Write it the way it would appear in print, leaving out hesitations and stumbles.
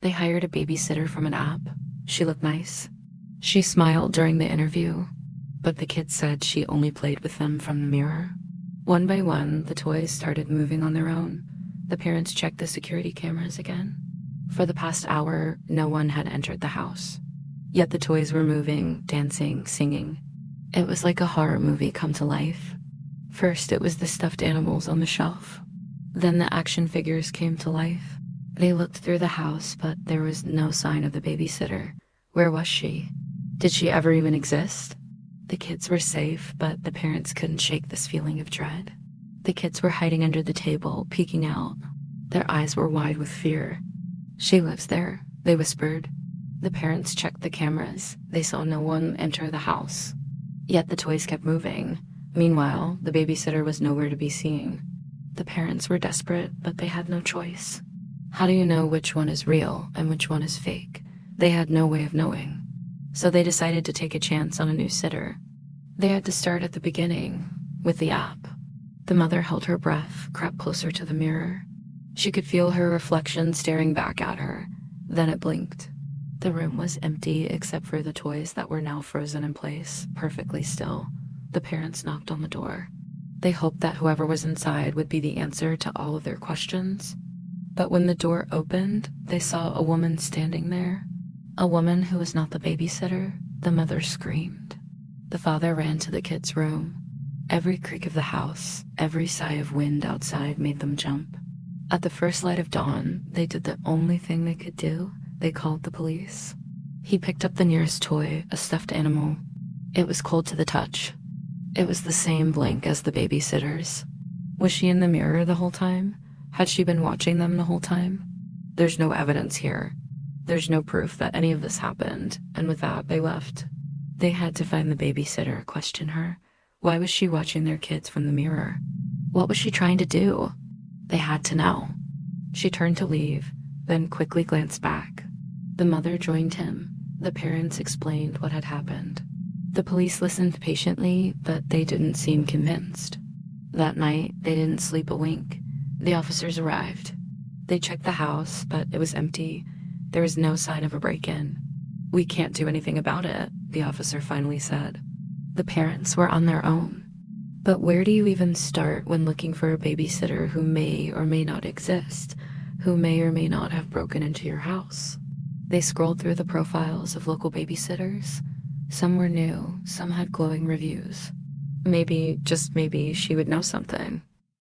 They hired a babysitter from an app. She looked nice. She smiled during the interview, but the kids said she only played with them from the mirror. One by one, the toys started moving on their own. The parents checked the security cameras again. For the past hour, no one had entered the house. Yet the toys were moving, dancing, singing. It was like a horror movie come to life. First, it was the stuffed animals on the shelf. Then the action figures came to life. They looked through the house, but there was no sign of the babysitter. Where was she? Did she ever even exist? The kids were safe, but the parents couldn't shake this feeling of dread. The kids were hiding under the table, peeking out. Their eyes were wide with fear. "She lives there," they whispered. The parents checked the cameras. They saw no one enter the house. Yet the toys kept moving. Meanwhile, the babysitter was nowhere to be seen. The parents were desperate, but they had no choice. How do you know which one is real and which one is fake? They had no way of knowing. So they decided to take a chance on a new sitter. They had to start at the beginning, with the app. The mother held her breath, crept closer to the mirror. She could feel her reflection staring back at her. Then it blinked. The room was empty except for the toys that were now frozen in place, perfectly still. The parents knocked on the door. They hoped that whoever was inside would be the answer to all of their questions. But when the door opened, they saw a woman standing there. A woman who was not the babysitter. The mother screamed. The father ran to the kids' room. Every creak of the house, every sigh of wind outside made them jump. At the first light of dawn, they did the only thing they could do. They called the police. He picked up the nearest toy, a stuffed animal. It was cold to the touch. It was the same blink as the babysitter's. Was she in the mirror the whole time? Had she been watching them the whole time? There's no evidence here. There's no proof that any of this happened, and with that, they left. They had to find the babysitter, question her. Why was she watching their kids from the mirror? What was she trying to do? They had to know. She turned to leave, then quickly glanced back. The mother joined him. The parents explained what had happened. The police listened patiently, but they didn't seem convinced. That night, they didn't sleep a wink. The officers arrived. They checked the house, but it was empty. There was no sign of a break-in. "We can't do anything about it," the officer finally said. The parents were on their own. But where do you even start when looking for a babysitter who may or may not exist, who may or may not have broken into your house? They scrolled through the profiles of local babysitters. Some were new, some had glowing reviews. Maybe, just maybe, she would know something.